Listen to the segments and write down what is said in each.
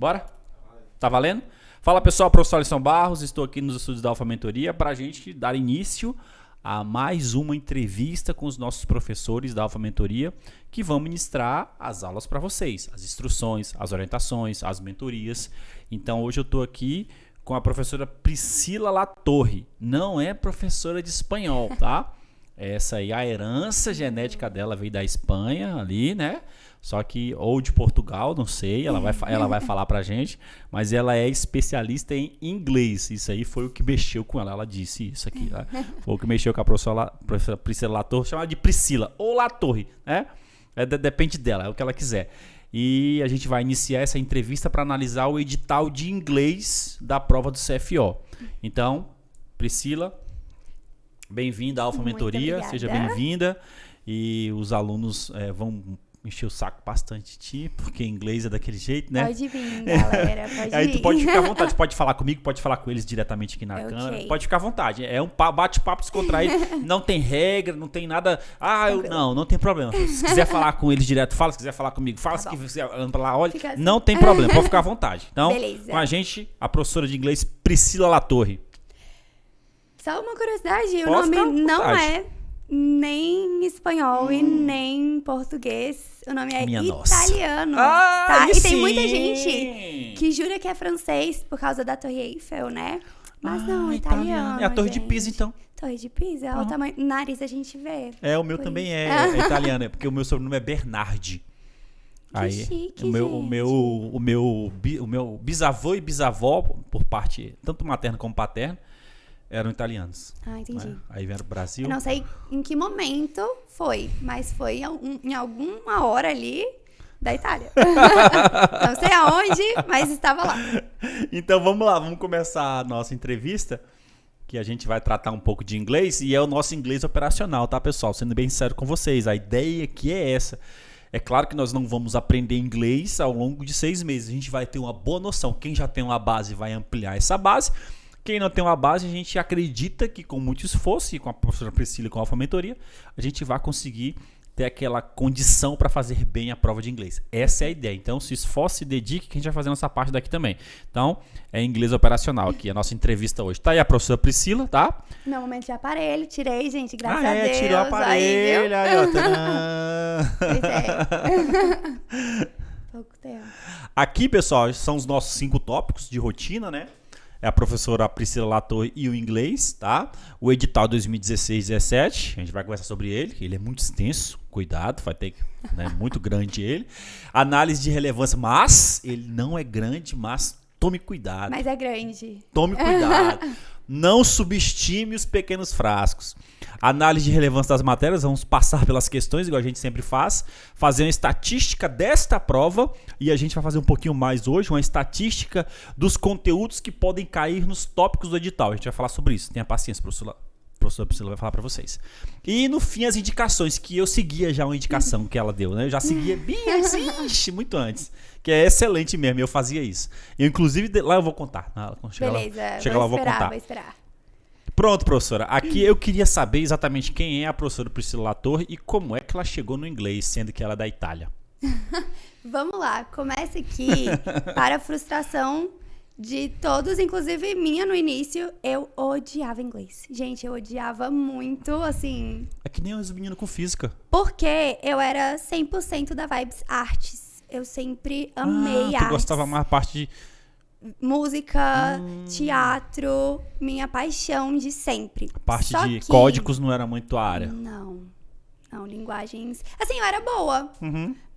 Bora? Tá valendo? Fala pessoal, professor Alisson Barros, estou aqui nos estúdios da Alfa Mentoria para a gente dar início a mais uma entrevista com os nossos professores da Alfa Mentoria que vão ministrar as aulas para vocês, as instruções, as orientações, as mentorias. Então hoje eu estou aqui com a professora Priscila Latorre, não é professora de espanhol, tá? Essa aí, a herança genética dela veio da Espanha ali, né? Só que, ou de Portugal, não sei, ela vai falar pra gente, mas ela é especialista em inglês. Isso aí foi o que mexeu com ela, ela disse isso aqui, né? Foi o que mexeu com a professora Priscila Latorre, chama de Priscila ou Latorre, né? Depende dela, é o que ela quiser. E a gente vai iniciar essa entrevista para analisar o edital de inglês da prova do CFO. Então, Priscila, bem-vinda à Alfa Mentoria, seja bem-vinda. E os alunos vão encher o saco bastante de ti, porque inglês é daquele jeito, né? Pode vir, galera, pode vir. Aí tu pode ficar à vontade, pode falar comigo, pode falar com eles diretamente aqui na câmera, pode ficar à vontade. É um bate-papo descontraído, não tem regra, não tem nada. Não tem problema. Se quiser falar com eles direto, fala. Se quiser falar comigo, fala. Se quiser anda pra lá, olha. Assim. Não tem problema, pode ficar à vontade. Então, beleza. Com a gente, a professora de inglês Priscila Latorre. Só uma curiosidade, o nome não é nem espanhol e nem português. O nome é italiano. Tá? E tem muita gente que jura que é francês por causa da Torre Eiffel, né? Mas não, é italiano. É a Torre de Pisa, então. Torre de Pisa, o tamanho, nariz a gente vê. O meu também é italiano, porque o meu sobrenome é Bernardi. Aí, chique, o meu bisavô e bisavó, por parte tanto materno como paterno, eram italianos. Entendi. Né? Aí vieram pro Brasil. Eu não sei em que momento foi, mas foi em alguma hora ali da Itália. Não sei aonde, mas estava lá. Então vamos lá, vamos começar a nossa entrevista, que a gente vai tratar um pouco de inglês, e é o nosso inglês operacional, tá, pessoal? Sendo bem sincero com vocês, a ideia aqui é essa. É claro que nós não vamos aprender inglês ao longo de 6 meses. A gente vai ter uma boa noção. Quem já tem uma base vai ampliar essa base. Quem não tem uma base, a gente acredita que com muito esforço, e com a professora Priscila e com a Alfa Mentoria, a gente vai conseguir ter aquela condição para fazer bem a prova de inglês. Essa é a ideia. Então, se esforce, se dedique, que a gente vai fazer nossa parte daqui também. Então, é inglês operacional aqui, a nossa entrevista hoje. Tá aí a professora Priscila, tá? Meu momento de aparelho, tirei, gente, graças a Deus. Tirou o aparelho, aí, ó. Pois é. Pouco tempo. Aqui, pessoal, são os nossos 5 tópicos de rotina, né? É a professora Priscila Latorre e o inglês, tá? O edital 2016-17, a gente vai conversar sobre ele, ele é muito extenso, cuidado, vai ter, né, muito grande ele. Análise de relevância, mas ele não é grande, mas tome cuidado. Mas é grande. Tome cuidado. Não subestime os pequenos frascos. Análise de relevância das matérias, vamos passar pelas questões, igual a gente sempre faz, fazer uma estatística desta prova, e a gente vai fazer um pouquinho mais hoje, uma estatística dos conteúdos que podem cair nos tópicos do edital. A gente vai falar sobre isso. Tenha paciência, professora Priscila vai falar para vocês. E no fim, as indicações, que eu seguia já uma indicação que ela deu, né? Eu já seguia bem assim, muito antes, que é excelente mesmo, eu fazia isso. Eu, inclusive, lá eu vou contar. Chega lá, eu vou contar. Vou esperar. Pronto, professora. Aqui eu queria saber exatamente quem é a professora Priscila Latorre e como é que ela chegou no inglês, sendo que ela é da Itália. Vamos lá, começa aqui para a frustração de todos, inclusive minha no início. Eu odiava inglês. Gente, eu odiava muito, assim... É que nem os meninos com física. Porque eu era 100% da vibes artes. Eu sempre amei artes. Tu gostava mais parte de... música, teatro, minha paixão de sempre. A parte de códigos não era muito a área. Não, linguagens... Assim, eu era boa,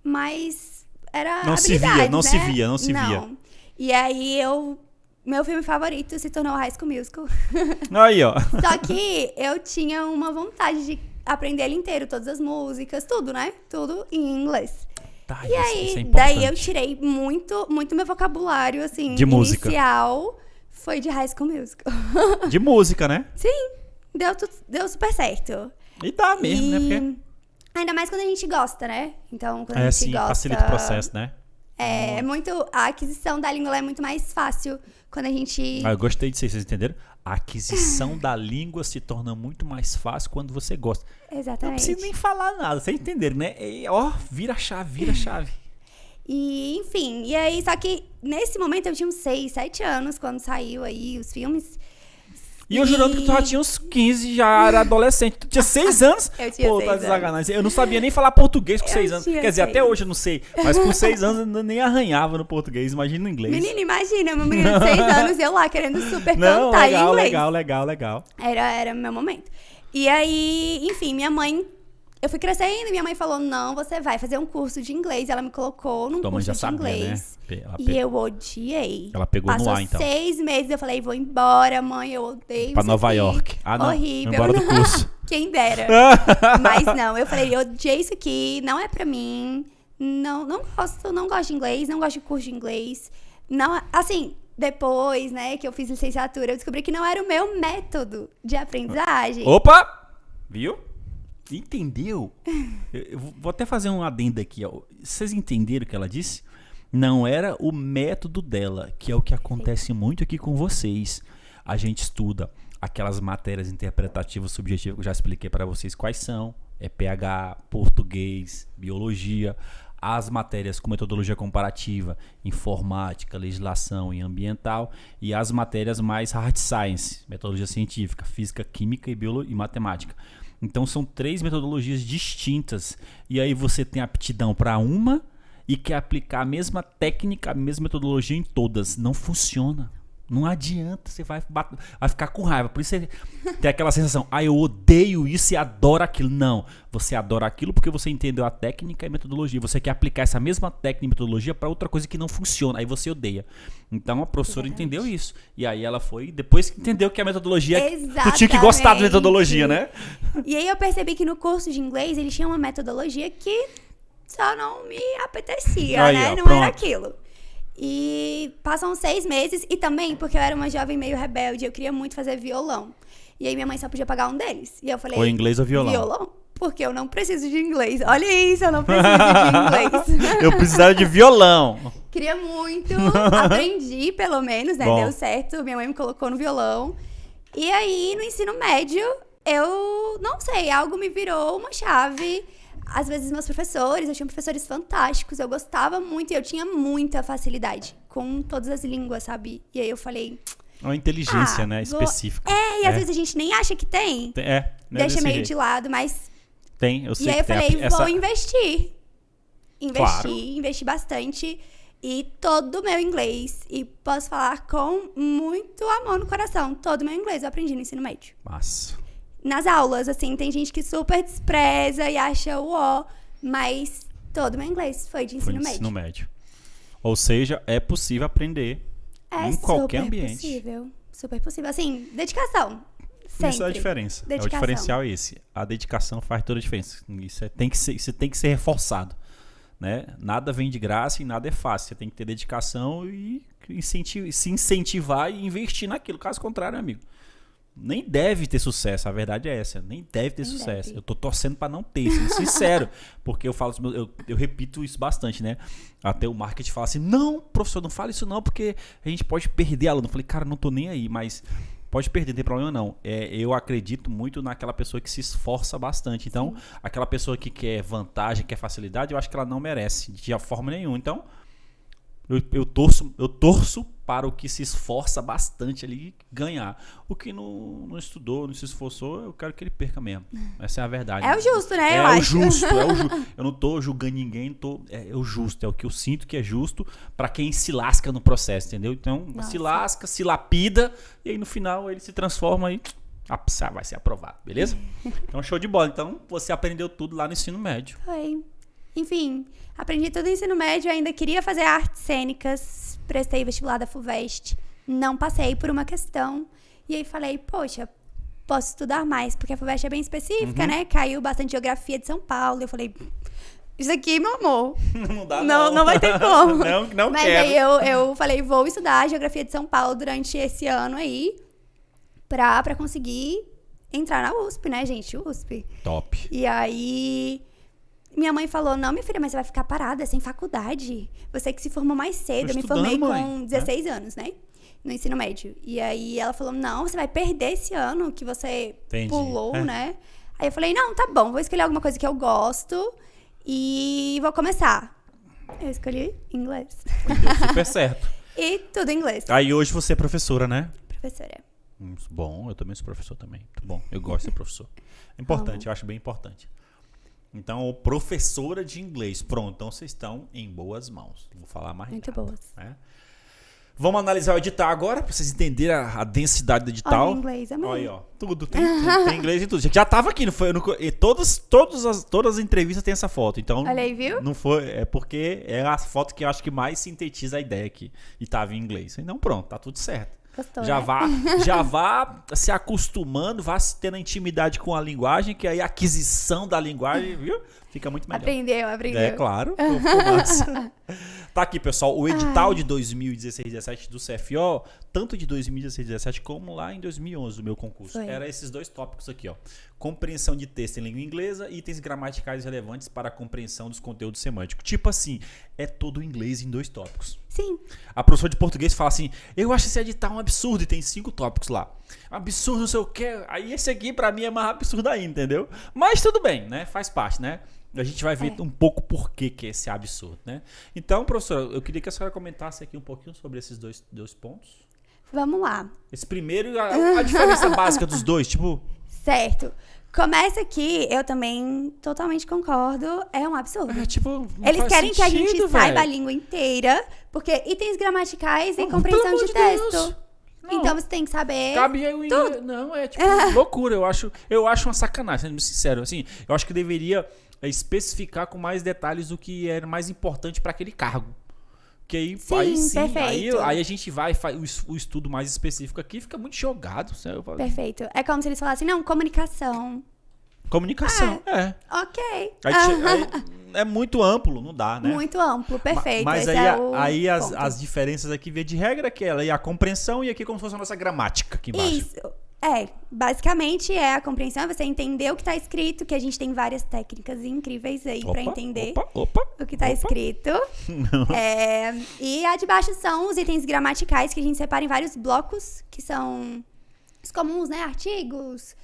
mas era não habilidades, se via. E aí, meu filme favorito se tornou High School Musical. Aí, ó. Só que eu tinha uma vontade de aprender ele inteiro, todas as músicas, tudo, né? Tudo em inglês. Tá, e aí, daí eu tirei muito meu vocabulário, assim, de inicial música. Foi de High School Musical. De música, né? Sim, deu super certo. E dá mesmo, né? Porque... ainda mais quando a gente gosta, né? Então, quando a gente gosta... facilita o processo, né? É muito... A aquisição da língua é muito mais fácil quando a gente... Eu gostei disso, vocês entenderam? A aquisição da língua se torna muito mais fácil quando você gosta. Exatamente. Não precisa nem falar nada, vocês entenderam, né? E, vira a chave. E, enfim, e aí, só que nesse momento eu tinha uns 6, 7 anos, quando saiu aí os filmes. E eu jurando que tu já tinha uns 15, já era adolescente. Tu tinha 6 anos? Eu tinha 6 tá desaganado. Eu não sabia nem falar português com 6 anos. Quer dizer, 6. até hoje eu não sei. Mas com 6 anos eu nem arranhava no português, imagina no inglês. Menina, imagina, uma menina de 6 anos, eu lá querendo super cantar em inglês. Legal. Era o meu momento. E aí, enfim, minha mãe... Eu fui crescendo e minha mãe falou, não, você vai fazer um curso de inglês. Ela me colocou num curso de inglês. Né? E eu odiei. Ela pegou Passou no ar, então. 6 meses, eu falei, vou embora, mãe, eu odeio pra Nova York. Ah, não. Horrível. Embora do curso. Quem dera. Mas não, eu falei, eu odiei isso aqui, não é pra mim. Não gosto de inglês, não gosto de curso de inglês. Não, assim, depois, né, que eu fiz licenciatura, eu descobri que não era o meu método de aprendizagem. Opa! Viu? Entendeu? Eu vou até fazer um adendo aqui. Ó. Vocês entenderam o que ela disse? Não era o método dela, que é o que acontece muito aqui com vocês. A gente estuda aquelas matérias interpretativas subjetivas que eu já expliquei para vocês quais são. É PH, português, biologia. As matérias com metodologia comparativa, informática, legislação e ambiental. E as matérias mais hard science, metodologia científica, física, química e matemática. Então são 3 metodologias distintas. E aí você tem aptidão para uma e quer aplicar a mesma técnica, a mesma metodologia em todas. Não funciona. Não adianta, você vai ficar com raiva. Por isso você tem aquela sensação, eu odeio isso e adoro aquilo. Não, você adora aquilo porque você entendeu a técnica e a metodologia. Você quer aplicar essa mesma técnica e metodologia para outra coisa que não funciona. Aí você odeia. Então a professora entendeu isso. E aí ela foi, depois que entendeu que a metodologia... Exatamente. Tu tinha que gostar da metodologia, né? E aí eu percebi que no curso de inglês ele tinha uma metodologia que só não me apetecia, aí, né? Ó, não pronto. era aquilo. E passam 6 meses, e também porque eu era uma jovem meio rebelde, eu queria muito fazer violão. E aí minha mãe só podia pagar um deles. E eu falei... Ou inglês ou violão? Violão. Porque eu não preciso de inglês. Olha isso, eu não preciso de inglês. Eu precisava de violão. Queria muito, aprendi pelo menos, né? Bom. Deu certo, minha mãe me colocou no violão. E aí, no ensino médio, eu não sei, algo me virou uma chave. Às vezes meus professores, eu tinha professores fantásticos, eu gostava muito e eu tinha muita facilidade com todas as línguas, sabe? E aí eu falei... Uma inteligência, né? Específica. E às vezes a gente nem acha que tem. Deixa meio de lado, mas... Tem, eu sei. E aí eu falei, vou investir. Claro. Investi bastante. E todo o meu inglês, e posso falar com muito amor no coração, todo o meu inglês eu aprendi no ensino médio. Massa. Nas aulas, assim, tem gente que super despreza e acha mas todo o meu inglês foi de ensino médio. Ou seja, é possível aprender em qualquer ambiente. Super possível. Assim, dedicação. Sempre. Isso é a diferença. Dedicação. O diferencial é esse. A dedicação faz toda a diferença. Isso tem que ser reforçado. Né? Nada vem de graça e nada é fácil. Você tem que ter dedicação e se incentivar e investir naquilo. Caso contrário, amigo, nem deve ter sucesso. A verdade é essa. Nem deve ter sucesso. Eu tô torcendo para não ter, sendo sincero. Porque eu falo, eu repito isso bastante, né? Até o marketing fala assim, não, professor, não fala isso não, porque a gente pode perder aluno. Eu falei, cara, não tô nem aí, mas pode perder, não tem problema não. Eu acredito muito naquela pessoa que se esforça bastante. Então, aquela pessoa que quer vantagem, quer facilidade, eu acho que ela não merece de forma nenhuma. Então, eu torço para o que se esforça bastante ali ganhar. O que não estudou, não se esforçou, eu quero que ele perca mesmo. Essa é a verdade. É o justo, né? É o justo. Eu não tô julgando ninguém, é o justo. É o que eu sinto que é justo para quem se lasca no processo, entendeu? Então, se lasca, se lapida, e aí no final ele se transforma e vai ser aprovado, beleza? Então, show de bola. Então, você aprendeu tudo lá no ensino médio. Foi. Enfim, aprendi tudo no ensino médio, ainda queria fazer artes cênicas, prestei vestibular da FUVEST, não passei por uma questão, e aí falei, poxa, posso estudar mais, porque a FUVEST é bem específica, né? Caiu bastante geografia de São Paulo, eu falei, isso aqui, meu amor, não dá não vai ter como. não Mas quero. Aí eu falei, vou estudar geografia de São Paulo durante esse ano aí, pra conseguir entrar na USP, né, gente? USP. Top. E aí... Minha mãe falou, não, minha filha, mas você vai ficar parada, sem faculdade. Você que se formou mais cedo. Eu me formei com 16 anos, né? No ensino médio. E aí ela falou, não, você vai perder esse ano que você pulou, né? Aí eu falei, não, tá bom, vou escolher alguma coisa que eu gosto e vou começar. Eu escolhi inglês. Deu super certo. E tudo em inglês. Aí hoje você é professora, né? Professora. Bom, eu também sou professor também. Muito bom, eu gosto de ser professor. É importante, eu acho bem importante. Então, professora de inglês. Pronto, então vocês estão em boas mãos. Não vou falar mais muito nada. Boas. Né? Vamos analisar o edital agora, para vocês entenderem a densidade do edital. Olha, inglês, amém. Olha aí, ó. Tudo, tem inglês e tudo. Já tava aqui, não foi? E todas as entrevistas têm essa foto. Então, olha aí, viu? Não foi, é porque é a foto que eu acho que mais sintetiza a ideia aqui. E tava em inglês. Então, pronto, tá tudo certo. Gostou, já, né? já vá se acostumando, vá tendo intimidade com a linguagem, que aí a aquisição da linguagem, viu? Fica muito melhor. Aprendeu. É, claro. Tá aqui, pessoal, o edital de 2016-17 do CFO, tanto de 2016-17 como lá em 2011 do meu concurso. Era esses dois tópicos aqui, ó. Compreensão de texto em língua inglesa e itens gramaticais relevantes para a compreensão dos conteúdos semânticos. Tipo assim, é todo o inglês em 2 tópicos. Sim. A professora de português fala assim, eu acho esse edital um absurdo e tem 5 tópicos lá. Absurdo, não sei o que. Aí esse aqui pra mim é mais absurdo ainda, entendeu? Mas tudo bem, né? Faz parte, né? A gente vai ver um pouco por que é esse absurdo, né? Então, professora, eu queria que a senhora comentasse aqui um pouquinho sobre esses dois pontos. Vamos lá. Esse primeiro, a diferença básica dos dois, tipo... Certo. Começa aqui, eu também totalmente concordo, é um absurdo. É, tipo, eles querem sentido, que a gente saiba véio. A língua inteira, porque itens gramaticais e compreensão de texto. Então você tem que saber Cabe aí o inglês. tudo. Não, é tipo loucura. Eu acho uma sacanagem, sendo sincero. Assim, eu acho que deveria especificar com mais detalhes o que era mais importante para aquele cargo. Que aí sim, aí a gente vai o estudo mais específico aqui fica muito jogado. Sabe? Perfeito. É como se eles falassem, não, comunicação. Comunicação, Ok. Aí é muito amplo, não dá, né? Muito amplo, perfeito. Mas esse aí as diferenças aqui, via de regra, que ela é a compreensão e aqui como se fosse a nossa gramática aqui embaixo. Isso. Basicamente é a compreensão, você entender o que está escrito, que a gente tem várias técnicas incríveis aí para entender o que está escrito. E a de baixo são os itens gramaticais, que a gente separa em vários blocos, que são os comuns, né? Artigos,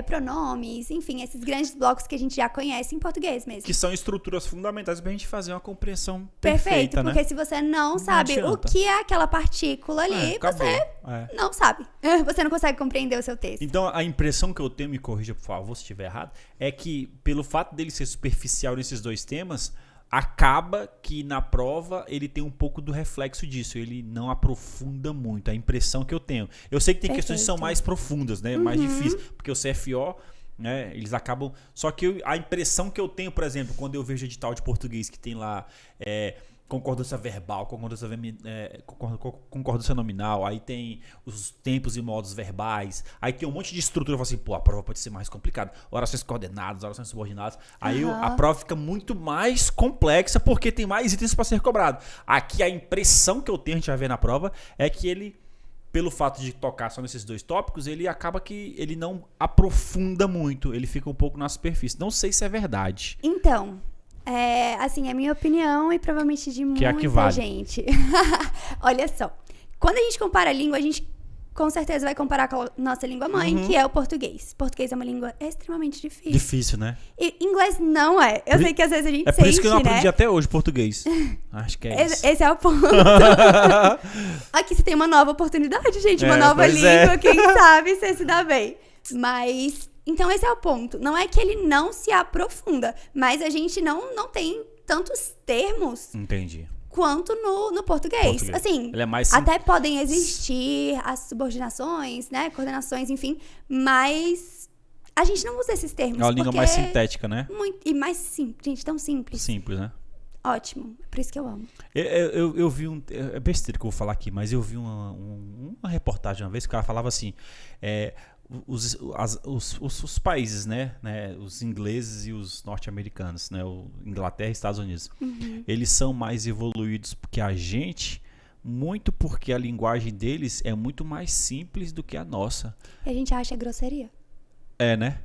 pronomes, enfim, esses grandes blocos que a gente já conhece em português mesmo. Que são estruturas fundamentais pra gente fazer uma compreensão perfeita, perfeita, porque se você não sabe o que é aquela partícula ali, você não sabe. Você não consegue compreender o seu texto. Então, a impressão que eu tenho, me corrija por favor se estiver errado, é que pelo fato dele ser superficial nesses dois temas, acaba que na prova ele tem um pouco do reflexo disso, ele não aprofunda muito, a impressão que eu tenho. Eu sei que tem questões que são mais profundas, né, mais difíceis, porque o CFO, né, eles acabam... Só que a impressão que eu tenho, por exemplo, quando eu vejo edital de português que tem lá... concordância verbal, concordância nominal, aí tem os tempos e modos verbais, aí tem um monte de estrutura, eu falo assim, pô, a prova pode ser mais complicada, orações coordenadas, orações subordinadas, aí a prova fica muito mais complexa porque tem mais itens para ser cobrado. Aqui a impressão que eu tenho, a gente vai ver na prova, é que ele, pelo fato de tocar só nesses 2 tópicos, ele acaba que ele não aprofunda muito, ele fica um pouco na superfície. Não sei se é verdade. Então... assim, é a minha opinião e provavelmente de muita gente. Olha só, quando a gente compara a língua, a gente com certeza vai comparar com a nossa língua mãe, que é o português. Português é uma língua extremamente difícil. Difícil, né? E inglês não é. Eu sei que às vezes a gente sente, por isso que eu não aprendi até hoje português. Acho que é isso. Esse é o ponto. Aqui você tem uma nova oportunidade, gente. Uma nova língua, quem sabe você se dá bem. Mas... Então esse é o ponto. Não é que ele não se aprofunda, mas a gente não tem tantos termos quanto no português. Assim, ele é mais até podem existir as subordinações, né? Coordenações, enfim, mas a gente não usa esses termos. É uma língua mais sintética, né? E mais simples, gente, tão simples. Simples, né? Ótimo, por isso que eu amo. Eu vi é besteira que eu vou falar aqui, mas eu vi uma reportagem uma vez que o cara falava assim, os países, né, os ingleses e os norte-americanos, né, Inglaterra e Estados Unidos, eles são mais evoluídos que a gente, muito porque a linguagem deles é muito mais simples do que a nossa. E a gente acha grosseria. Né?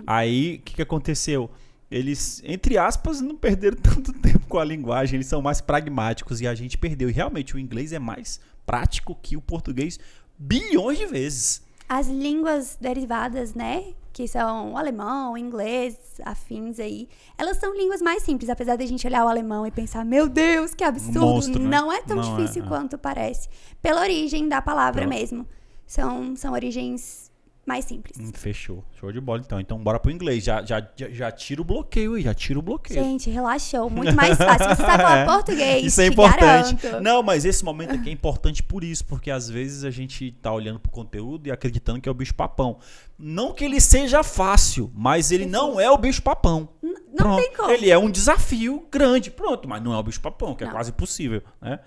Aí, o que aconteceu? Eles, entre aspas, não perderam tanto tempo com a linguagem, eles são mais pragmáticos e a gente perdeu. E realmente o inglês é mais prático que o português bilhões de vezes. as línguas derivadas, né? Que são o alemão, o inglês, afins aí. Elas são línguas mais simples, apesar da gente olhar o alemão e pensar, meu Deus, que absurdo. Monstro, né? Não é tão difícil quanto parece. Pela origem da palavra mesmo. São origens mais simples. Fechou. Show de bola, então. Então, bora pro inglês. Já tira o bloqueio aí, já tira o bloqueio. Gente, relaxou. Muito mais fácil. Você sabe falar português, isso é importante. Garanto. Não, mas esse momento aqui é importante por isso, porque às vezes a gente tá olhando pro conteúdo e acreditando que é o bicho-papão. Não que ele seja fácil, mas ele não é o bicho-papão. Não tem como. Ele é um desafio grande, pronto, mas não é o bicho-papão, que é quase impossível, né?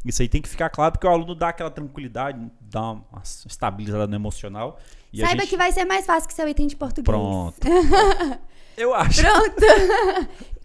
Isso aí tem que ficar claro, porque o aluno dá aquela tranquilidade, dá uma estabilizada no emocional. E saiba que vai ser mais fácil que seu item de português. Pronto. Eu acho. Pronto.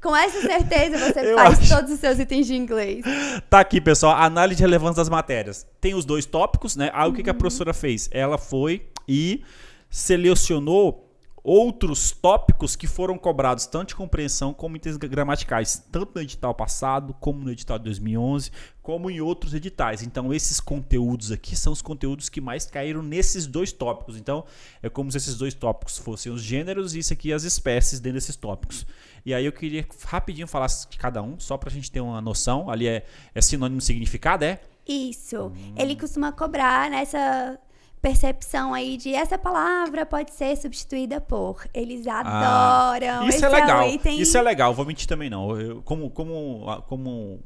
Com essa certeza você faz todos os seus itens de inglês. Tá aqui, pessoal, análise de relevância das matérias. Tem os 2 tópicos, né? Aí o que a professora fez? Ela foi e selecionou outros tópicos que foram cobrados tanto de compreensão como itens gramaticais, tanto no edital passado, como no edital de 2011, como em outros editais. Então, esses conteúdos aqui são os conteúdos que mais caíram nesses 2 tópicos. Então, é como se esses 2 tópicos fossem os gêneros e isso aqui as espécies dentro desses tópicos. E aí eu queria rapidinho falar de cada um, só pra gente ter uma noção. Ali é sinônimo de significado, é? Isso. Ele costuma cobrar nessa percepção aí de essa palavra pode ser substituída por. Eles adoram. Isso é legal. Isso é legal. Vou mentir também não. Eu, como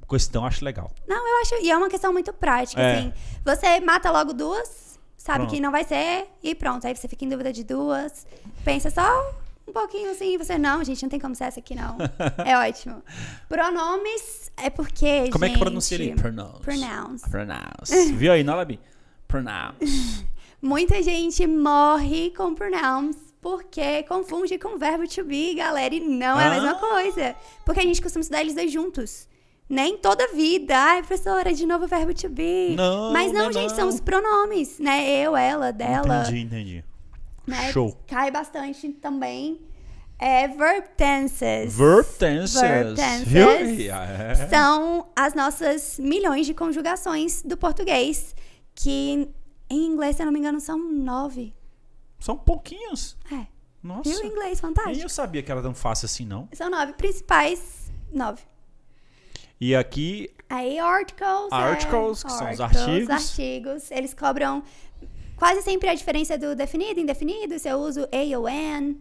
questão, acho legal. Não, eu acho. E é uma questão muito prática, assim. Você mata logo 2, sabe que não vai ser, e pronto. Aí você fica em dúvida de 2. Pensa só um pouquinho assim, você, não, gente, não tem como ser essa aqui, não. É ótimo. Pronomes é porque, como é que pronuncia ele? Pronouns. Viu aí, não, Labi? Pronouns. Muita gente morre com pronouns porque confunde com verbo to be, galera, e não é a mesma coisa. Porque a gente costuma estudar eles 2 juntos. Nem toda vida. Ai, professora, de novo verbo to be. Não, mas não, gente, são os pronomes, né? Eu, ela, dela. Entendi. Né? Show. Cai bastante também. Verb tenses. Verb tenses. Viu? São as nossas milhões de conjugações do português. Que em inglês, se eu não me engano, são 9. São pouquinhos. Nossa. E o inglês, fantástico. Nem eu sabia que era tão fácil assim, não. São 9. Principais, 9. E aqui... Aí, articles, que são os artigos. Artigos. Eles cobram quase sempre a diferença do definido e indefinido. Se eu uso a ou an,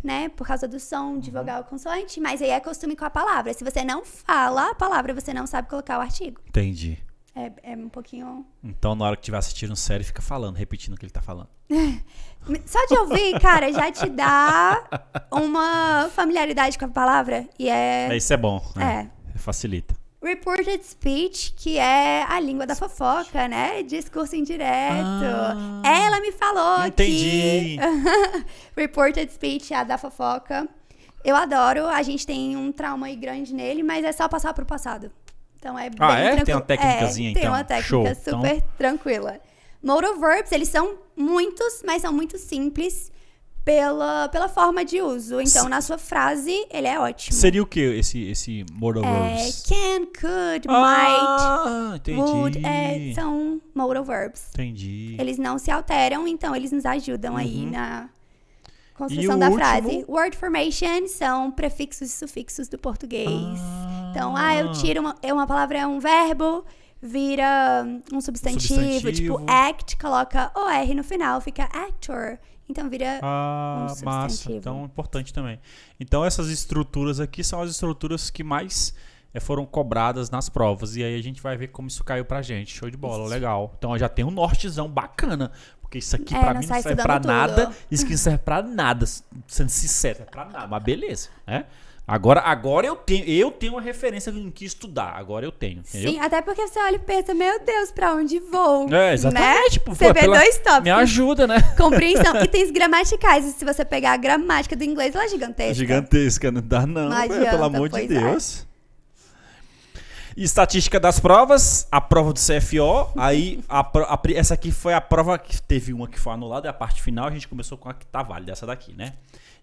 né? Por causa do som de vogal consoante. Mas aí é costume com a palavra. Se você não fala a palavra, você não sabe colocar o artigo. Entendi. É um pouquinho... Então, na hora que estiver assistindo série, fica falando, repetindo o que ele tá falando. Só de ouvir, cara, já te dá uma familiaridade com a palavra. E isso é bom, né? Facilita. Reported speech, que é a língua da fofoca, né? Discurso indireto. Ela me falou Entendi. que... Reported speech é a da fofoca. Eu adoro, a gente tem um trauma aí grande nele, mas é só passar pro passado. Então é bem tranquilo. Tem uma técnicazinha, então. Tem uma técnica super tranquila. Modal verbs, eles são muitos, mas são muito simples pela forma de uso. Então, na sua frase, ele é ótimo. Seria o que esse modal verbs? Can, could, might, entendi. would. São modal verbs. Entendi. Eles não se alteram, então eles nos ajudam aí na construção da frase. Word formation são prefixos e sufixos do português. Então, eu tiro uma palavra, é um verbo, vira um substantivo. Tipo, act, coloca OR no final, fica actor. Então, vira um substantivo. Massa. Então, importante também. Então, essas estruturas aqui são as estruturas que mais foram cobradas nas provas. E aí, a gente vai ver como isso caiu pra gente. Show de bola, legal. Então, já tem um nortezão bacana. Porque isso aqui pra mim não serve pra nada. Isso aqui não serve pra nada, sendo sincero. Não serve pra nada, mas beleza, né? Agora eu tenho uma referência em que estudar. Agora eu tenho, entendeu? Sim, até porque você olha e pensa, meu Deus, pra onde vou? Exatamente. Né? Você vê 2 tópicos. Me ajuda, né? Compreensão. E tem gramaticais. E se você pegar a gramática do inglês, ela é gigantesca. Gigantesca, não dá não. Não adianta, pelo amor de Deus. Estatística das provas, a prova do CFO, aí essa aqui foi a prova que teve uma que foi anulada, e a parte final a gente começou com a que tá válida, essa daqui, né?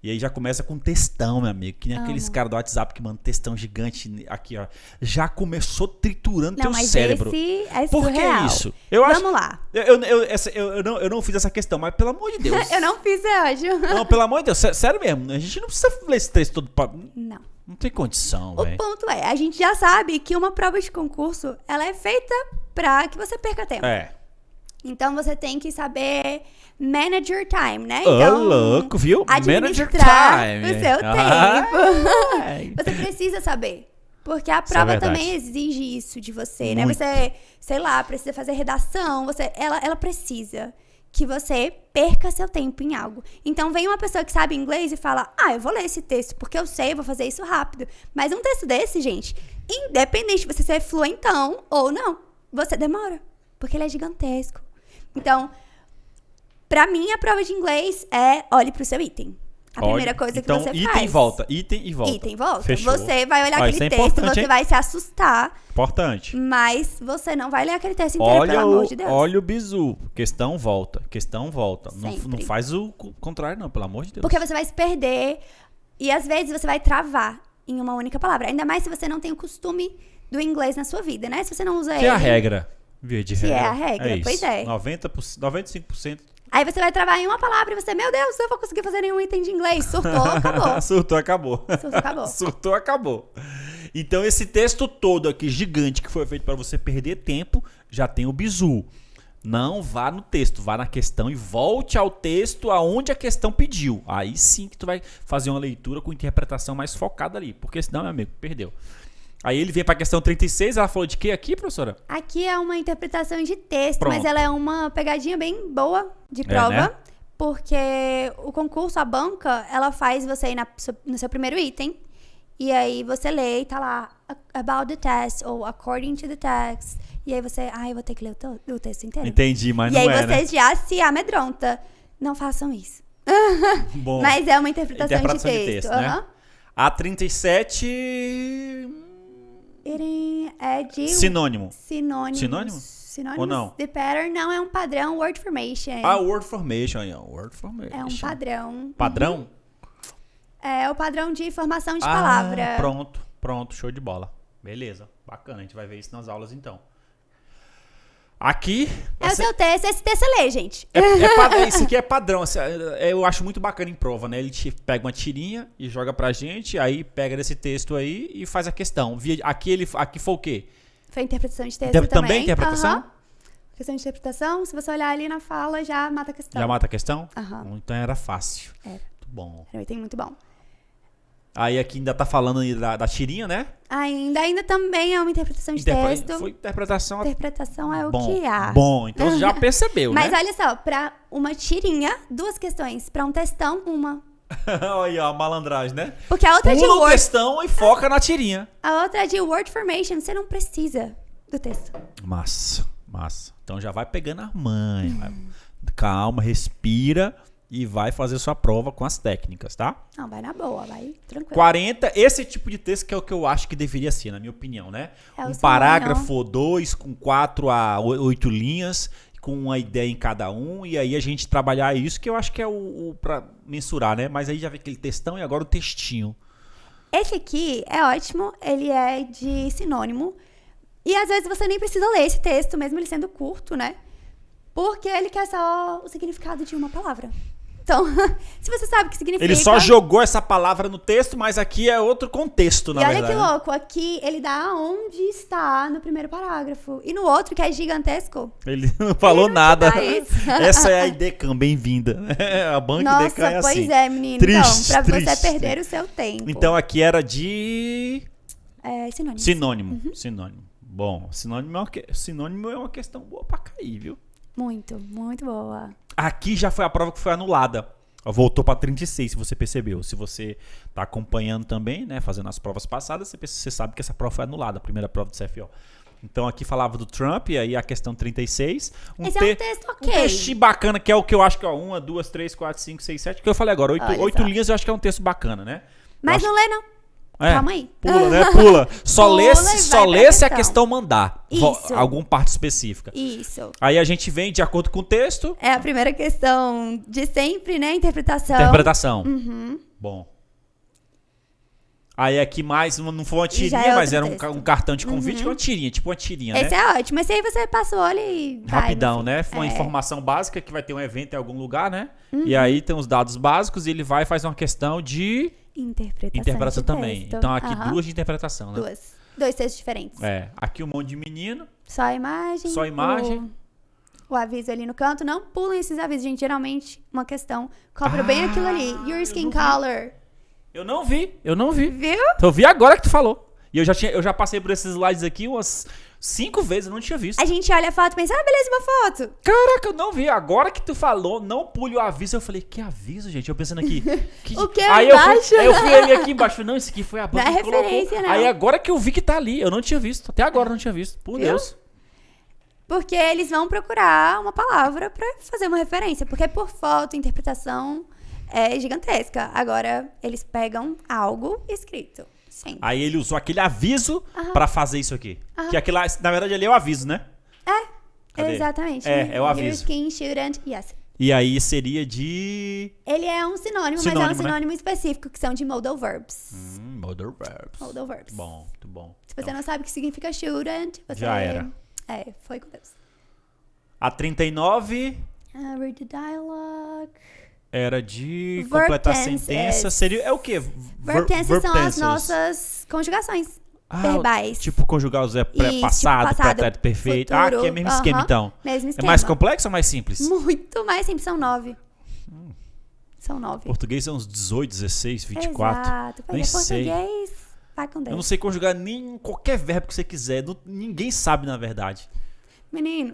E aí já começa com textão, meu amigo, que nem aqueles caras do WhatsApp que mandam textão gigante aqui, ó. Já começou triturando teu cérebro. Esse é Por surreal. que isso? Vamos lá. Eu não fiz essa questão, mas pelo amor de Deus. Eu não fiz hoje. Não, pelo amor de Deus, sério mesmo, a gente não precisa ler esse texto todo pra... Não tem condição, velho. O ponto é, a gente já sabe que uma prova de concurso, ela é feita pra que você perca tempo. Então, você tem que saber manage your time, né? Então, louco, viu? Administrar o seu tempo. Você precisa saber. Porque a prova também exige isso de você, né? Você, sei lá, precisa fazer redação. Ela precisa que você perca seu tempo em algo. Então, vem uma pessoa que sabe inglês e fala, eu vou ler esse texto, porque eu sei, eu vou fazer isso rápido. Mas um texto desse, gente, independente de você ser fluentão ou não, você demora. Porque ele é gigantesco. Então, pra mim, a prova de inglês é olhe pro seu item. A primeira coisa que você faz. Item e volta. Item e volta. Fechou. Você vai olhar aquele texto, você vai se assustar. Importante. Mas você não vai ler aquele texto inteiro, pelo amor de Deus. Olha o bizu. Questão volta. Não faz o contrário, não, pelo amor de Deus. Porque você vai se perder e às vezes você vai travar em uma única palavra. Ainda mais se você não tem o costume do inglês na sua vida, né? Se você não usa ele. Que é a regra. Se é a regra, pois é. 95%. Aí você vai travar em uma palavra e você, meu Deus, eu vou conseguir fazer nenhum item de inglês. Surtou, acabou. Surtou, acabou. Então, esse texto todo aqui, gigante, que foi feito para você perder tempo, já tem o bizu. Não vá no texto, vá na questão e volte ao texto aonde a questão pediu. Aí sim que tu vai fazer uma leitura com interpretação mais focada ali. Porque senão, meu amigo, perdeu. Aí ele vem para a questão 36, ela falou de quê aqui, professora? Aqui é uma interpretação de texto, mas ela é uma pegadinha bem boa de prova, né? Porque o concurso, a banca, ela faz você ir no seu primeiro item, e aí você lê e tá lá, about the test, ou according to the text, e aí você, eu vou ter que ler o texto inteiro. Entendi, mas não é, né? E aí você já se amedronta. Não façam isso. Bom, mas é uma interpretação de texto. Né? A 37... é de... Sinônimo. Sinônimo? Ou não? The pattern não é um padrão, word formation. Word formation. É um padrão. Padrão? É o padrão de formação de palavra. Pronto, show de bola. Beleza, bacana, a gente vai ver isso nas aulas então. Aqui... o seu texto, esse texto é lê, gente. Isso aqui é padrão, eu acho muito bacana em prova, né? Ele te pega uma tirinha e joga pra gente, aí pega desse texto aí e faz a questão. Aqui foi o quê? Foi interpretação de texto também. Interpretação? Questão de interpretação, se você olhar ali na fala, já mata a questão. Já mata a questão? Uhum. Então era fácil. Era. Muito bom. Era um item muito bom. Aí aqui ainda tá falando aí da tirinha, né? Ainda também é uma interpretação de texto. Foi interpretação. Interpretação é o que há. Bom, então você já percebeu, Mas né? olha só, pra uma tirinha, 2 questões. Pra um textão, 1. Olha a malandragem, né? Porque a outra é de Pula o word... textão e foca na tirinha. A outra é de word formation. Você não precisa do texto. Massa. Então já vai pegando a manha. Calma, respira e vai fazer sua prova com as técnicas, tá? Não, vai na boa, vai tranquilo. 40, esse tipo de texto que é o que eu acho que deveria ser, na minha opinião, né? Um parágrafo ou 2 com 4 a 8 linhas, com uma ideia em cada um, e aí a gente trabalhar isso, que eu acho que é o pra mensurar, né? Mas aí já vem aquele textão e agora o textinho. Esse aqui é ótimo, ele é de sinônimo, e às vezes você nem precisa ler esse texto, mesmo ele sendo curto, né? Porque ele quer só o significado de uma palavra. Então, se você sabe o que significa... Ele só jogou essa palavra no texto, mas aqui é outro contexto, na verdade. E olha que louco, aqui ele dá onde está no primeiro parágrafo. E no outro, que é gigantesco... Ele não falou nada. Isso. Essa é a IDECAM, bem-vinda. A banca IDECAM é assim. Pois é, menino. Triste, então, pra você perder o seu tempo. Então, aqui era de... Sinônimo. Uhum. Sinônimo. Bom, sinônimo é uma questão boa pra cair, viu? Muito, muito boa. Aqui já foi a prova que foi anulada. Voltou para 36, se você percebeu. Se você tá acompanhando também, né, fazendo as provas passadas, você sabe que essa prova foi anulada, a primeira prova do CFO. Então aqui falava do Trump, e aí a questão 36. Esse é um texto ok. Um texto bacana, que é o que eu acho que é 1, 2, 3, 4, 5, 6, 7. Que eu falei agora, 8 linhas eu acho que é um texto bacana, né? Mas não lê, não. calma aí. Pula, né? Pula. Só lê se a questão mandar. Isso. Alguma parte específica. Isso. Aí a gente vem de acordo com o texto. É a primeira questão de sempre, né? Interpretação. Bom. Aí aqui mais, não foi uma tirinha, mas era um cartão de convite, uma tirinha, tipo uma tirinha, né? Esse é ótimo. Esse aí você passa o olho e vai. Rapidão, né? Foi uma informação básica que vai ter um evento em algum lugar, né? E aí tem os dados básicos e ele vai fazer uma questão de interpretação também. Texto. Então aqui duas de interpretação, né? Dois textos diferentes. Aqui um monte de menino. Só a imagem. O aviso ali no canto. Não pulem esses avisos, gente. Geralmente uma questão cobra bem aquilo ali. Your skin color. Eu não vi. Viu? Então, eu vi agora que tu falou. E eu já passei por esses slides aqui umas 5 vezes, eu não tinha visto. A gente olha a foto e pensa, beleza, uma foto. Caraca, eu não vi. Agora que tu falou, não pule o aviso. Eu falei, que aviso, gente? Eu pensando aqui. O que aí embaixo? Eu fui ali aqui embaixo. Não, esse aqui foi a banca não é que colocou. Referência, não. Aí agora que eu vi que tá ali. Eu não tinha visto. Até agora eu não tinha visto. Por Deus. Porque eles vão procurar uma palavra pra fazer uma referência. Porque por foto, interpretação é gigantesca. Agora, eles pegam algo escrito. Sempre. Aí ele usou aquele aviso pra fazer isso aqui. Que aquilo, na verdade, ali é o aviso, né? Cadê? Exatamente. É o aviso. Your skin shouldn't, yes. E aí seria de... Ele é um sinônimo, mas é um sinônimo específico, que são de modal verbs. Modal verbs. Modal verbs. Bom, muito bom. Se você não sabe o que significa shouldn't, você... Já era. Foi com Deus. A 39... Read the dialogue... Era de completar sentença. Seria o quê? Verb tenses são as nossas conjugações verbais. Tipo conjugar o passado, pretérito perfeito. Futuro, Que é o mesmo esquema, então. Mesmo esquema. É mais complexo ou mais simples? Muito mais simples. São 9. São 9. Português é uns 18, 16, 24. Exato. Nem sei. Português, vai com Deus. Eu não sei conjugar nem qualquer verbo que você quiser. Ninguém sabe, na verdade. Menino,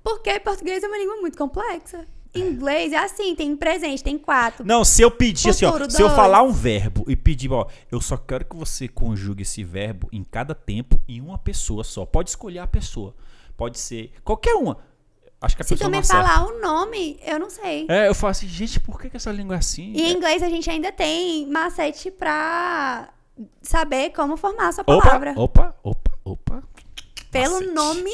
porque português é uma língua muito complexa. Inglês é assim, tem presente, tem 4. Não, se eu pedir assim, Futuro, se eu falar um verbo e pedir, eu só quero que você conjugue esse verbo em cada tempo em uma pessoa só. Pode escolher a pessoa. Pode ser qualquer uma. Acho que a se pessoa tu me não acerta. falar o nome, eu não sei. Eu falo assim, gente, por que essa língua é assim? E em inglês a gente ainda tem macete pra saber como formar a sua palavra. Opa. Pelo macete. nome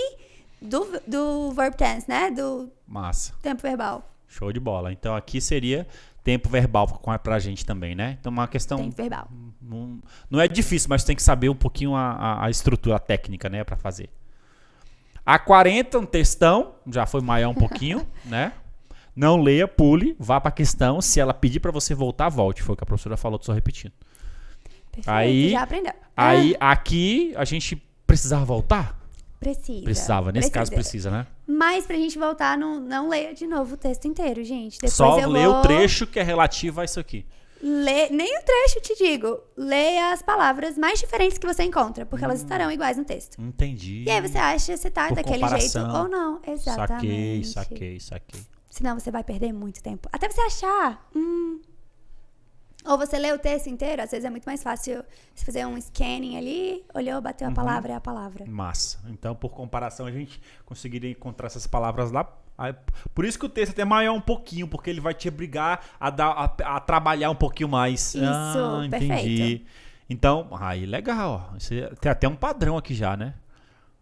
do verb tense, né? Do Massa. tempo verbal. Show de bola. Então aqui seria tempo verbal pra gente também, né? Então uma questão... Tempo verbal. Não é difícil, mas tem que saber um pouquinho a estrutura técnica, né? Pra fazer. A 40, um textão. Já foi maior um pouquinho, né? Não leia, pule, vá pra questão. Se ela pedir pra você voltar, volte. Foi o que a professora falou, tô só repetindo. Perfeito, Aí, já aprendeu. Aí aqui a gente precisava voltar? Precisava. Nesse caso precisa, né? Mas pra gente voltar, não leia de novo o texto inteiro, gente. Depois só lê o trecho que é relativo a isso aqui. Nem o trecho, te digo. Leia as palavras mais diferentes que você encontra, porque elas estarão iguais no texto. Entendi. E aí você acha se tá Por daquele comparação. jeito ou não. Exatamente. Saquei. Senão você vai perder muito tempo. Até você achar. Ou você lê o texto inteiro, às vezes é muito mais fácil você fazer um scanning ali, olhou, bateu a palavra, é a palavra. Massa. Então, por comparação, a gente conseguiria encontrar essas palavras lá. Por isso que o texto é até maior um pouquinho, porque ele vai te obrigar a trabalhar um pouquinho mais. Isso, entendi. perfeito. Então, aí legal. Ó. Tem até um padrão aqui já, né?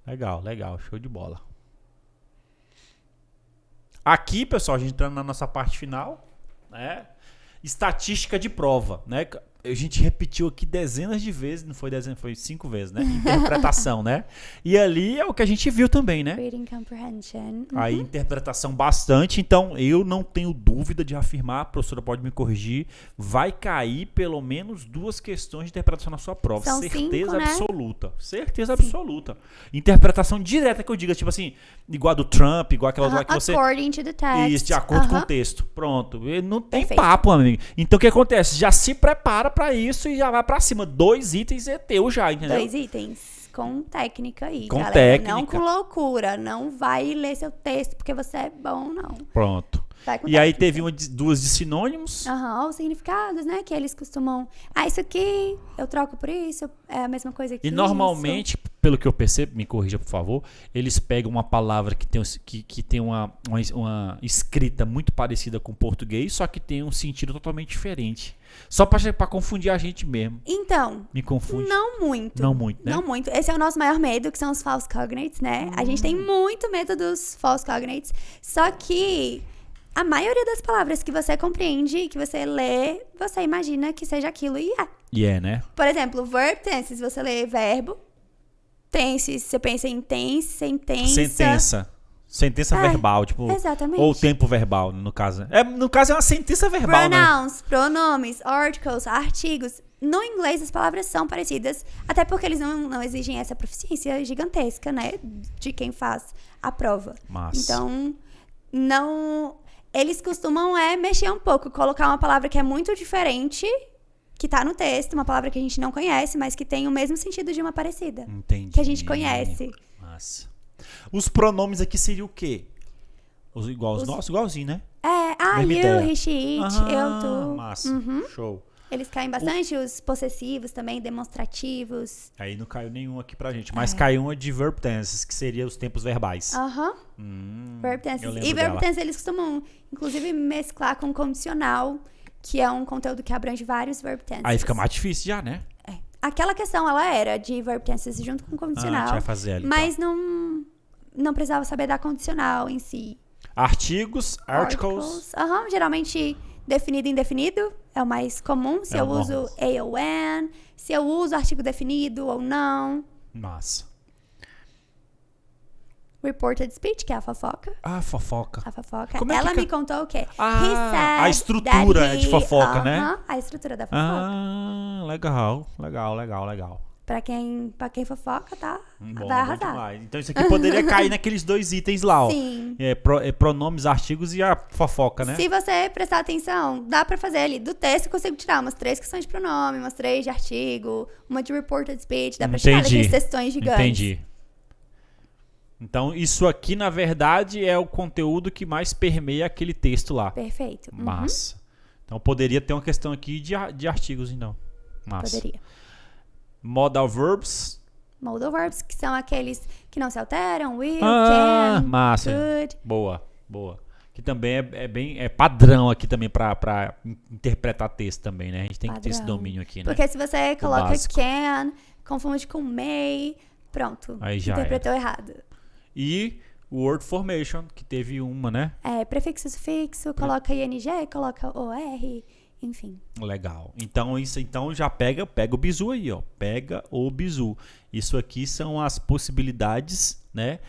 Legal. Show de bola. Aqui, pessoal, a gente entrando na nossa parte final, né? Estatística de prova, né? A gente repetiu aqui dezenas de vezes, não foi dezenas, foi 5 vezes, né? Interpretação, né? E ali é o que a gente viu também, né? Reading comprehension. Aí interpretação bastante, então eu não tenho dúvida de afirmar, a professora pode me corrigir, vai cair pelo menos 2 questões de interpretação na sua prova. São certeza 5, né? absoluta. Certeza absoluta. Interpretação direta que eu diga, tipo assim, igual a do Trump, igual aquelas lá que você... According to the text. Isso, de acordo com o texto. Pronto. Não tem Perfeito. papo, amigo. Então o que acontece? Já se prepara pra isso e já vai pra cima. 2 itens é teu já, entendeu? 2 itens. Com técnica aí, com galera. Técnica. Não com loucura. Não vai ler seu texto porque você é bom, não. Pronto. Vai com E aí técnica. teve 2 de sinônimos. Os significados, né? Que eles costumam... isso aqui eu troco por isso. É a mesma coisa que E normalmente, pelo que eu percebo, me corrija por favor, eles pegam uma palavra que tem uma escrita muito parecida com o português, só que tem um sentido totalmente diferente. Só para confundir a gente mesmo. Então, me confunde. Não muito. Não muito, né? Não muito. Esse é o nosso maior medo, que são os false cognates, né? A gente tem muito medo dos false cognates, só que a maioria das palavras que você compreende, que você lê, você imagina que seja aquilo e é. E é, né? Por exemplo, verb tense, se você lê verbo, tense, você pensa em tense, sentença verbal, tipo, exatamente. Ou tempo verbal, no caso. No caso é uma sentença verbal, Pronouns, né? pronomes, articles, artigos. No inglês as palavras são parecidas, até porque eles não exigem essa proficiência gigantesca, né, de quem faz a prova. Mas... Então, eles costumam mexer um pouco, colocar uma palavra que é muito diferente, que tá no texto, uma palavra que a gente não conhece, mas que tem o mesmo sentido de uma parecida. Entendi. Que a gente conhece. Massa. Os pronomes aqui seriam o quê? Igual os nossos? Igualzinho, né? You, he, she, it, eu, tu. Massa. Show. Eles caem bastante, os possessivos também, demonstrativos. Aí não caiu nenhum aqui pra gente, mas caiu uma de verb tenses, que seria os tempos verbais. Verb tenses. E verb tenses eles costumam, inclusive, mesclar com condicional, que é um conteúdo que abrange vários verb tenses. Aí fica mais difícil já, né? Aquela questão, ela era de verb tenses junto com condicional. A gente vai fazer ali, mas não precisava saber da condicional em si. Artigos, articles. Geralmente definido e indefinido é o mais comum. Se eu uso a ou an, se eu uso artigo definido ou não. Massa. Reported speech, que é a fofoca. A fofoca. A fofoca. Como Ela me contou o quê? A estrutura de fofoca, né? A estrutura da fofoca. Legal. Pra quem fofoca, tá? Bom, vai arrasar. Demais. Então isso aqui poderia cair naqueles 2 itens lá, ó. Sim. Pronomes, artigos e a fofoca, né? Se você prestar atenção, dá pra fazer ali. Do texto eu consigo tirar umas 3 questões de pronome, umas 3 de artigo, uma de reported speech. Dá pra tirar daqueles textões gigantes. Entendi. Então, isso aqui, na verdade, é o conteúdo que mais permeia aquele texto lá. Perfeito. Massa. Então, poderia ter uma questão aqui de artigos, então. Massa. Poderia. Modal verbs. Modal verbs, que são aqueles que não se alteram. Will, can, massa. could. Boa. Que também é padrão aqui também para interpretar texto também, né? A gente tem que ter esse domínio aqui, né? Porque se você coloca can, confunde com may, pronto. Aí já interpretou errado. E word formation, que teve uma, né? Prefixo, sufixo, coloca ing, coloca or, enfim. Legal. Então já pega o bizu aí, ó. Pega o bizu. Isso aqui são as possibilidades, né?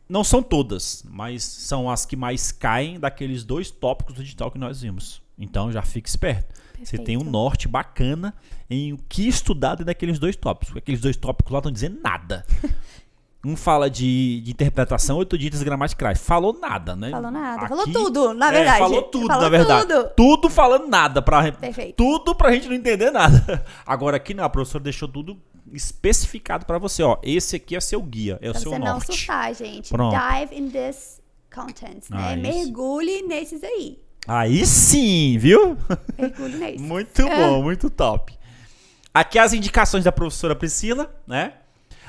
Não são todas, mas são as que mais caem daqueles 2 tópicos do digital que nós vimos. Então já fique esperto. Perfeito. Você tem um norte bacana em o que estudar daqueles 2 tópicos. Porque aqueles 2 tópicos lá não estão dizendo nada. Um fala de interpretação, outro de itens gramaticais. Falou nada, né? Falou nada. Aqui, falou tudo, na verdade. Falou tudo, na verdade. Tudo falando nada. Perfeito. Tudo pra gente não entender nada. Agora aqui não, a professora deixou tudo especificado pra você. Ó, esse aqui é seu guia, é o seu norte. Pra você não surtar, gente. Pronto. Dive in this content, né? Mergulhe nesses aí. Aí sim, viu? Mergulhe nesses. Muito bom, muito top. Aqui as indicações da professora Priscila, né?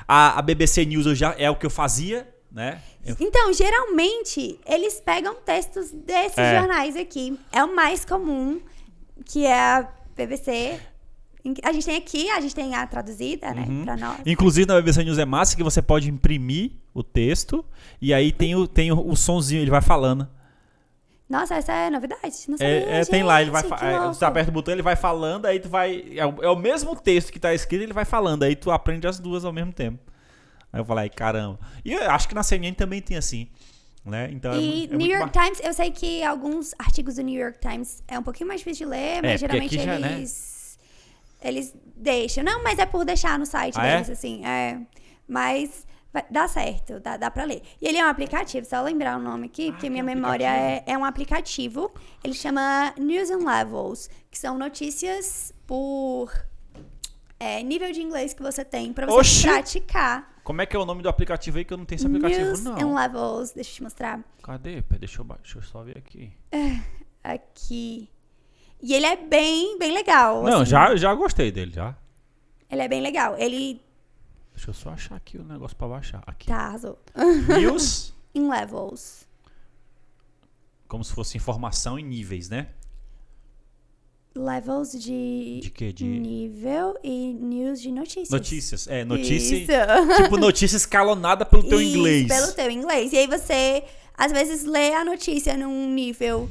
A BBC News é o que eu fazia, né? Então, geralmente, eles pegam textos desses jornais aqui. É o mais comum, que é a BBC. A gente tem a traduzida, né? Pra nós. Inclusive, na BBC News é massa que você pode imprimir o texto e aí tem o sonzinho, ele vai falando. Nossa, essa é novidade. Não sabia, gente, tem lá, ele vai você aperta o botão, ele vai falando, aí tu vai... É o mesmo texto que tá escrito, ele vai falando, aí tu aprende as duas ao mesmo tempo. Aí eu falei, caramba. E eu acho que na CNN também tem assim, né? Então New York Times, eu sei que alguns artigos do New York Times é um pouquinho mais difícil de ler, mas geralmente eles deixam. Não, mas é por deixar no site deles, assim. Mas... dá certo, dá pra ler. E ele é um aplicativo, só lembrar o nome aqui, porque minha memória é um aplicativo. Ele chama News and Levels, que são notícias por nível de inglês que você tem pra você praticar. Como é que é o nome do aplicativo aí que eu não tenho esse aplicativo, News não? News and Levels, deixa eu te mostrar. Cadê? Deixa eu só ver aqui. Aqui. E ele é bem, bem legal. Não, assim. já gostei dele, já. Ele é bem legal. Ele Deixa eu só achar aqui o negócio pra baixar. Aqui. Tá, arrasou. News. In levels. Como se fosse informação em níveis, né? Levels de quê? De nível e news de notícias. Notícias. Notícia. Isso. Tipo, notícia escalonada pelo teu inglês. Pelo teu inglês. E aí você, às vezes, lê a notícia num nível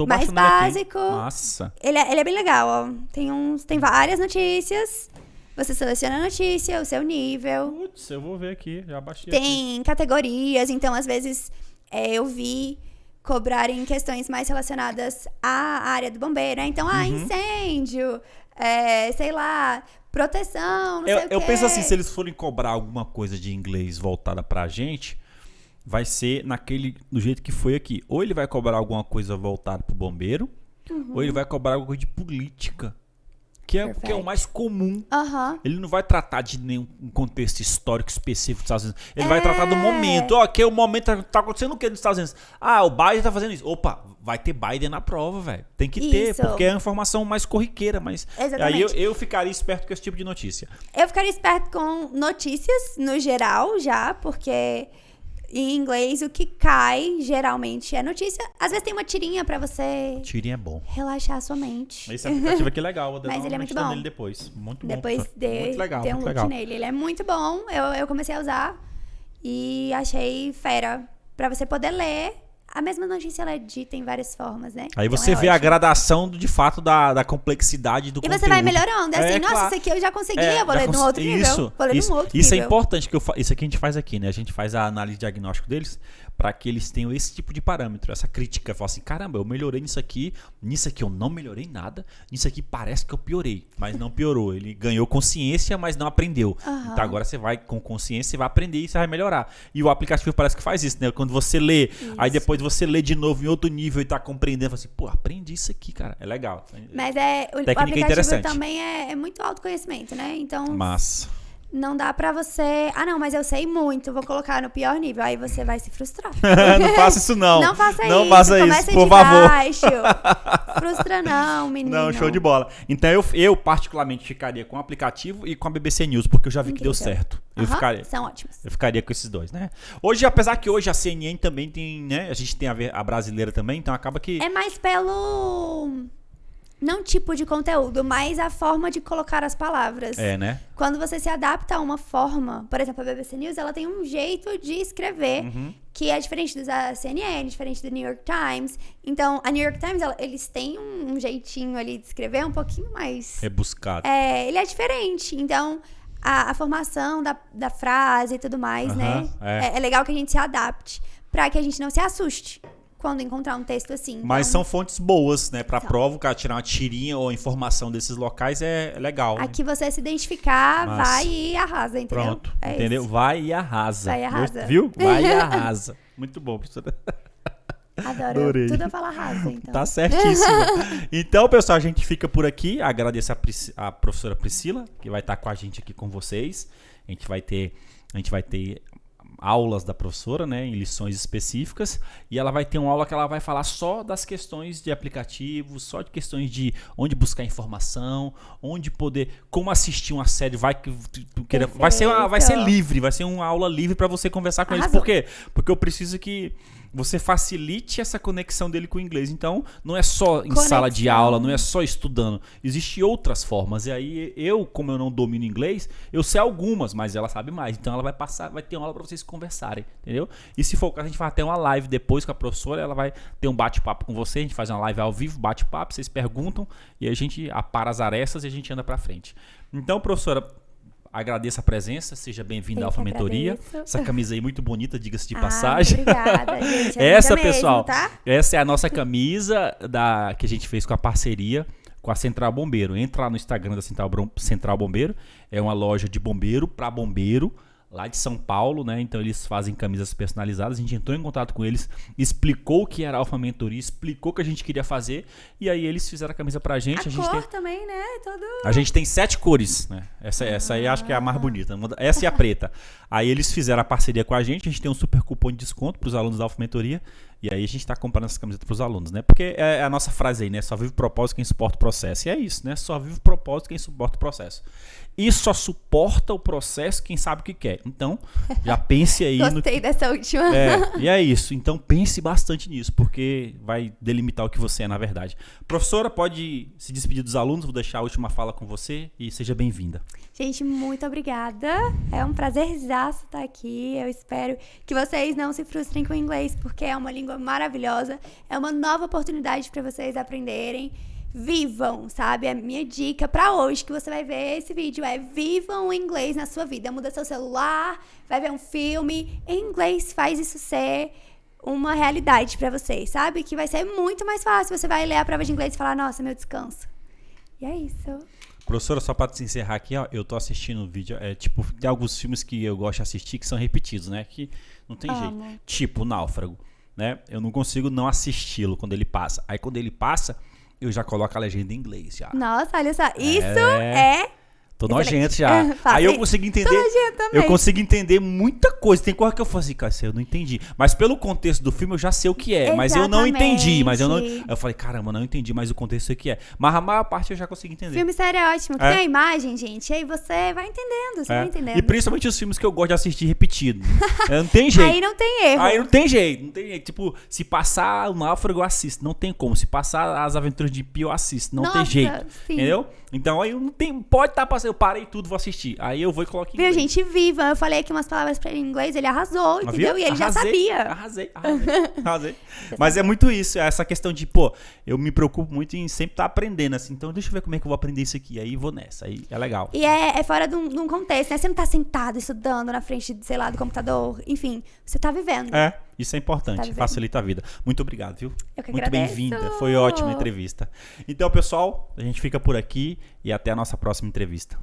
mais básico. Aqui. Nossa. Ele é bem legal, ó. Tem várias notícias. Você seleciona a notícia, o seu nível. Putz, eu vou ver aqui. Já baixei Tem categorias. Então, às vezes, eu vi cobrarem questões mais relacionadas à área do bombeiro, né? Então, incêndio, sei lá, proteção, não sei o quê. Eu penso assim, se eles forem cobrar alguma coisa de inglês voltada pra gente, vai ser do jeito que foi aqui. Ou ele vai cobrar alguma coisa voltada pro bombeiro, ou ele vai cobrar alguma coisa de política. Que é o mais comum. Ele não vai tratar de nenhum contexto histórico específico dos Estados Unidos. Ele vai tratar do momento. Que o momento tá acontecendo o que nos Estados Unidos? O Biden tá fazendo isso. Opa, vai ter Biden na prova, velho. Tem que ter, porque é a informação mais corriqueira. Mas aí eu ficaria esperto com esse tipo de notícia. Eu ficaria esperto com notícias, no geral, já, porque em inglês o que cai geralmente é notícia. Às vezes tem uma tirinha pra você... Tirinha é bom. Relaxar a sua mente. Esse aplicativo aqui é legal. Vou dar Mas ele é muito bom. Nele depois. Muito bom. Depois muito legal, tem um muito look legal. nele. Ele é muito bom. Eu comecei a usar e achei fera. Pra você poder ler. A mesma notícia ela é dita em várias formas, né? Aí você vê a gradação, de fato, da complexidade do conteúdo. E você vai melhorando. É assim, nossa, claro. Isso aqui eu já conseguia, vou ler num outro nível. Vou ler num outro isso nível. É importante, isso aqui a gente faz aqui, né? A gente faz a análise diagnóstico deles para que eles tenham esse tipo de parâmetro, essa crítica. Fala assim, caramba, eu melhorei nisso aqui eu não melhorei nada, nisso aqui parece que eu piorei, mas não piorou. Ele ganhou consciência, mas não aprendeu. Então agora você vai com consciência, você vai aprender e você vai melhorar. E o aplicativo parece que faz isso, né? Quando você lê, aí depois você lê de novo em outro nível e tá compreendendo, fala assim, pô, aprendi isso aqui, cara. É legal. Mas o aplicativo também é muito autoconhecimento, né? Então... Massa. Não dá pra você... não, mas eu sei muito, vou colocar no pior nível. Aí você vai se frustrar. Não faça isso, não. Não faça isso. Não faça isso, por favor. Baixo. Frustra não, menino. Não, show de bola. Então, eu particularmente ficaria com o aplicativo e com a BBC News, porque eu já vi que deu certo. São ótimos. Eu ficaria com esses dois, né? Hoje, apesar que hoje a CNN também tem, né? A gente tem a brasileira também, então acaba que... É mais pelo... Não tipo de conteúdo, mas a forma de colocar as palavras. Né? Quando você se adapta a uma forma, por exemplo, a BBC News, ela tem um jeito de escrever que é diferente da CNN, diferente do New York Times. Então, a New York Times, eles têm um jeitinho ali de escrever um pouquinho mais... rebuscado. Ele é diferente. Então, a formação da frase e tudo mais, né? É legal que a gente se adapte para que a gente não se assuste quando encontrar um texto assim. Mas são fontes boas, né? Pra prova, o cara tirar uma tirinha ou informação desses locais é legal. Aqui você se identificar, vai e arrasa, entendeu? Pronto, entendeu? Isso. Vai e arrasa. Vai e arrasa. Viu? Vai e arrasa. Muito bom, professora. Adoro. Tudo eu falo arrasa, então. Tá certíssimo. Então, pessoal, a gente fica por aqui. Agradeço a professora Priscila, que vai estar com a gente aqui com vocês. A gente vai ter aulas da professora, né, em lições específicas, e ela vai ter uma aula que ela vai falar só das questões de aplicativos, só de questões de onde buscar informação, onde poder, como assistir uma série, vai ser livre, vai ser uma aula livre para você conversar com eles. Por quê? Porque eu preciso que você facilite essa conexão dele com o inglês. Então, não é só em sala de aula, não é só estudando. Existem outras formas. E aí, como eu não domino inglês, eu sei algumas, mas ela sabe mais. Então, ela vai ter uma aula para vocês conversarem, entendeu? E se for o caso, a gente vai ter uma live depois com a professora, ela vai ter um bate-papo com você, a gente faz uma live ao vivo, bate-papo, vocês perguntam, e a gente apara as arestas e a gente anda para frente. Então, professora, agradeço a presença, seja bem-vinda à Alfa Mentoria. Essa camisa aí muito bonita, diga-se de passagem. Obrigada, gente. Essa, pessoal, mesmo, tá? Essa é a nossa camisa que a gente fez com a parceria com a Central Bombeiro. Entra lá no Instagram da Central Bombeiro. É uma loja de bombeiro para bombeiro, lá de São Paulo, né? Então eles fazem camisas personalizadas. A gente entrou em contato com eles, explicou o que era a Alfa Mentoria, explicou o que a gente queria fazer, e aí eles fizeram a camisa pra gente. A gente cor também, né? A gente tem 7 cores, né? Essa aí acho que é a mais bonita. Essa e a preta. Aí eles fizeram a parceria com a gente tem um super cupom de desconto pros alunos da Alfa Mentoria, E aí a gente tá comprando essas camisetas pros alunos, né? Porque é a nossa frase aí, né? Só vive o propósito quem suporta o processo. E é isso, né? Só vive o propósito quem suporta o processo. E só suporta o processo quem sabe o que quer. Então, já pense aí Gostei dessa última. E é isso. Então, pense bastante nisso, porque vai delimitar o que você é, na verdade. Professora, pode se despedir dos alunos. Vou deixar a última fala com você e seja bem-vinda. Gente, muito obrigada. É um prazerzaço estar aqui. Eu espero que vocês não se frustrem com o inglês, porque é uma língua maravilhosa. É uma nova oportunidade para vocês aprenderem. Vivam, sabe? A minha dica pra hoje, que você vai ver esse vídeo, é vivam o inglês na sua vida. Muda seu celular, vai ver um filme em inglês, faz isso ser uma realidade pra vocês, sabe? Que vai ser muito mais fácil. Você vai ler a prova de inglês e falar, nossa, meu descanso. E é isso. Professora, só pra te encerrar aqui, ó, eu tô assistindo o vídeo, tem alguns filmes que eu gosto de assistir que são repetidos, né? Que não tem jeito. Tipo, o Náufrago, né? Eu não consigo não assisti-lo quando ele passa. Aí quando ele passa, eu já coloco a legenda em inglês já. Nossa, olha só. Isso é... Tô nojento já. Aí eu consigo entender. Eu consigo entender muita coisa. Tem coisa que eu falo assim, cara, eu não entendi. Mas pelo contexto do filme eu já sei o que é. Exatamente. Mas eu não entendi. Eu falei, caramba, não entendi, mas o contexto é o que é. Mas a maior parte eu já consegui entender. Filme sério é ótimo. Tem a imagem, gente. Aí você vai entendendo. Você vai entendendo. E principalmente os filmes que eu gosto de assistir repetido. Não tem jeito. Aí não tem erro. Aí não tem jeito. Tipo, se passar o Náufrago, eu assisto. Não tem como. Se passar As Aventuras de Pi, eu assisto. Não tem jeito. Sim. Entendeu? Então aí não tem. Pode estar passando. Eu parei tudo, vou assistir. Aí eu vou e coloco em inglês. Viu, gente? Viva. Eu falei aqui umas palavras pra ele em inglês, ele arrasou, entendeu? E ele já sabia. Arrasei. Mas é muito isso. É essa questão de, eu me preocupo muito em sempre estar aprendendo, assim. Então deixa eu ver como é que eu vou aprender isso aqui. Aí vou nessa. Aí é legal. E é fora de um contexto, né? Você não tá sentado estudando na frente, sei lá, do computador. Enfim, você tá vivendo. Isso é importante. Facilita a vida. Muito obrigado, viu? Eu que muito agradeço. Bem-vinda. Foi ótima a entrevista. Então, pessoal, a gente fica por aqui e até a nossa próxima entrevista.